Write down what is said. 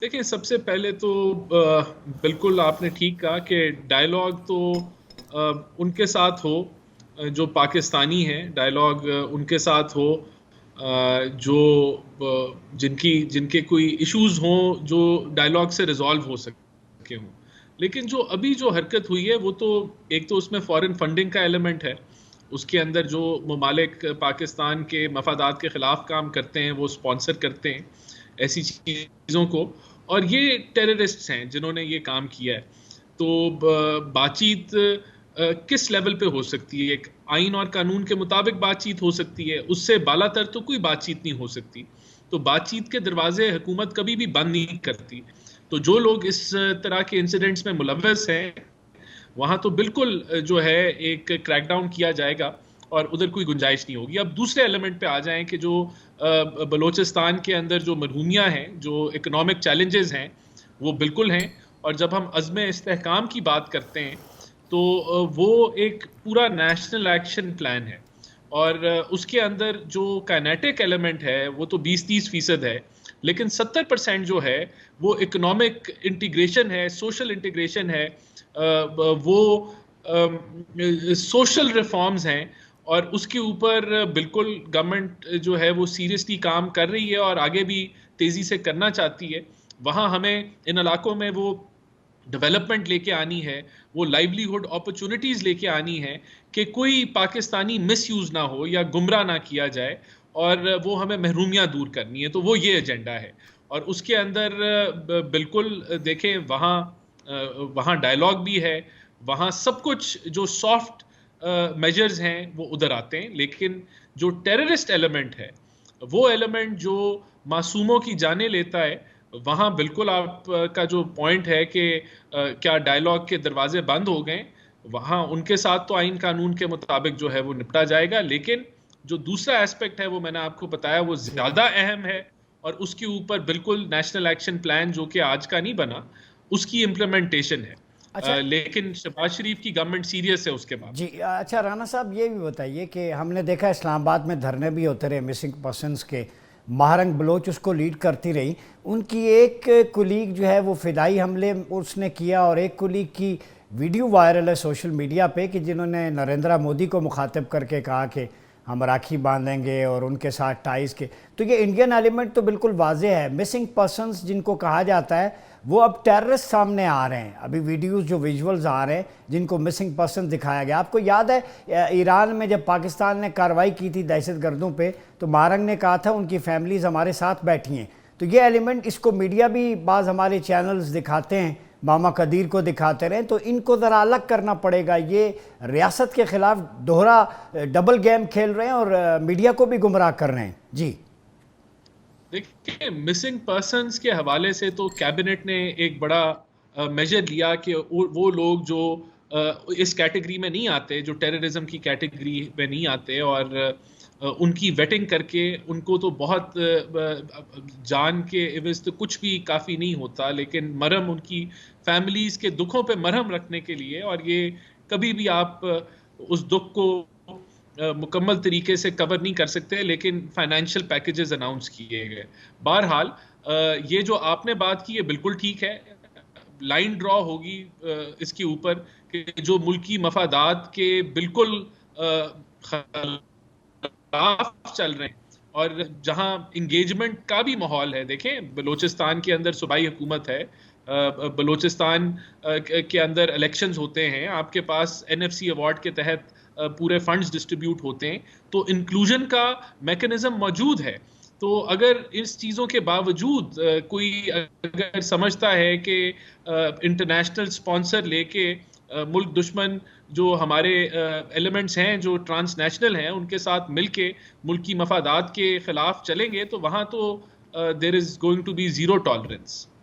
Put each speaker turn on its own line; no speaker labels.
देखिए, सबसे पहले तो बिल्कुल आपने ठीक कहा कि डायलॉग तो उनके साथ हो जो पाकिस्तानी हैं, डायलॉग उनके साथ हो जो जिनकी जिनके कोई इश्यूज हों जो डायलॉग से रिजॉल्व हो सके हों। लेकिन जो अभी जो हरकत हुई है वो तो एक तो उसमें फॉरेन फंडिंग का एलिमेंट है। उसके अंदर जो ममालिक पाकिस्तान के मफादात के खिलाफ काम करते हैं वो स्पॉन्सर करते हैं ऐसी चीज़ों को, और ये टेररिस्ट्स हैं जिन्होंने ये काम किया है। तो बातचीत किस लेवल पे हो सकती है? एक आइन और कानून के मुताबिक बातचीत हो सकती है, उससे बालातर तो कोई बातचीत नहीं हो सकती। तो बातचीत के दरवाजे हुकूमत कभी भी बंद नहीं करती। तो जो लोग इस तरह के इंसिडेंट्स में मुलव्वस हैं वहां तो बिल्कुल जो है एक क्रैकडाउन किया जाएगा और उधर कोई गुंजाइश नहीं होगी। अब दूसरे एलिमेंट पे आ जाएं कि जो बलोचिस्तान के अंदर जो मरहूमियाँ हैं, जो इकोनॉमिक चैलेंजेस हैं, वो बिल्कुल हैं। और जब हम अज़्म इस्तेहकाम की बात करते हैं तो वो एक पूरा नेशनल एक्शन प्लान है, और उसके अंदर जो काइनेटिक एलिमेंट है वो तो 20-30% है, लेकिन 70% जो है वो इकोनॉमिक इंटीग्रेशन है, सोशल इंटीग्रेशन है, वो सोशल रिफॉर्म्स हैं। और उसके ऊपर बिल्कुल गवर्नमेंट जो है वो सीरियसली काम कर रही है और आगे भी तेज़ी से करना चाहती है। वहाँ हमें इन इलाकों में वो डेवलपमेंट लेके आनी है, वो लाइवलीहुड अपॉर्चुनिटीज़ लेके आनी है कि कोई पाकिस्तानी मिसयूज़ ना हो या गुमराह ना किया जाए, और वो हमें महरूमियाँ दूर करनी है। तो वो ये एजेंडा है। और उसके अंदर बिल्कुल देखें, वहाँ डायलॉग भी है, वहाँ सब कुछ जो सॉफ्ट मेजर्स हैं वो उधर आते हैं। लेकिन जो टेररिस्ट एलिमेंट है, वो एलिमेंट जो मासूमों की जानें लेता है, वहाँ बिल्कुल आपका जो पॉइंट है कि क्या डायलॉग के दरवाजे बंद हो गए, वहाँ उनके साथ तो आइन कानून के मुताबिक जो है वो निपटा जाएगा। लेकिन जो दूसरा एस्पेक्ट है वो मैंने आपको बताया, वो
जी।
ज़्यादा अहम है। और उसके ऊपर बिल्कुल नेशनल एक्शन प्लान जो कि आज का नहीं बना, उसकी इम्प्लीमेंटेशन है।
अच्छा।
लेकिन शहबाज शरीफ की गवर्नमेंट सीरियस है उसके
जी,
मामले में।
अच्छा राना साहब, ये भी बताइए कि हमने देखा इस्लामाबाद में धरने भी होते रहे मिसिंग पर्सनस के। महारंग बलोच उसको लीड करती रही। उनकी एक कुलीग जो है वो फिदाई हमले उसने किया, और एक कुलीग की वीडियो वायरल है सोशल मीडिया पे कि जिन्होंने नरेंद्र मोदी को मुखातिब करके कहा कि हम राखी बांधेंगे और उनके साथ टाइज के। तो ये इंडियन एलिमेंट तो बिल्कुल वाज़ेह है। मिसिंग पर्सनस जिनको कहा जाता है वो अब टेररिस्ट सामने आ रहे हैं। अभी वीडियोस जो विजुअल्स आ रहे हैं जिनको मिसिंग पर्सन दिखाया गया, आपको याद है ईरान में जब पाकिस्तान ने कार्रवाई की थी दहशतगर्दों पे, तो मारंग ने कहा था उनकी फैमिलीज़ हमारे साथ बैठी हैं। तो ये एलिमेंट, इसको मीडिया भी बाज़ हमारे चैनल्स दिखाते हैं, मामा कदीर को दिखाते रहे, तो इनको ज़रा अलग करना पड़ेगा। ये रियासत के ख़िलाफ़ दोहरा डबल गेम खेल रहे हैं और मीडिया को भी गुमराह कर रहे हैं। जी।
देखिए, मिसिंग पर्सन्स के हवाले से तो कैबिनेट ने एक बड़ा मेजर लिया कि वो लोग जो इस कैटेगरी में नहीं आते, जो टेररिज्म की कैटेगरी में नहीं आते, और उनकी वेटिंग करके उनको तो बहुत जान के एवज तो कुछ भी काफ़ी नहीं होता, लेकिन मरहम उनकी फैमिलीज़ के दुखों पे मरहम रखने के लिए। और ये कभी भी आप उस दुख को मुकम्मल तरीके से कवर नहीं कर सकते, लेकिन फाइनेंशियल पैकेजेस अनाउंस किए गए। बहरहाल ये जो आपने बात की है बिल्कुल ठीक है। लाइन ड्रॉ होगी इसके ऊपर कि जो मुल्की मफादात के बिल्कुल खिलाफ चल रहे हैं, और जहां इंगेजमेंट का भी माहौल है। देखें, बलोचिस्तान के अंदर सूबाई हुकूमत है, बलोचिस्तान के अंदर इलेक्शंस होते हैं, आपके पास एनएफसी अवार्ड के तहत पूरे फंड्स डिस्ट्रीब्यूट होते हैं, तो इंक्लूजन का मैकेनिज्म मौजूद है। तो अगर इस चीज़ों के बावजूद कोई अगर समझता है कि इंटरनेशनल स्पॉन्सर लेके मुल्क दुश्मन जो हमारे एलिमेंट्स हैं जो ट्रांसनेशनल हैं उनके साथ मिलके मुल्क की मफादात के खिलाफ चलेंगे, तो वहाँ तो there is going to be zero tolerance.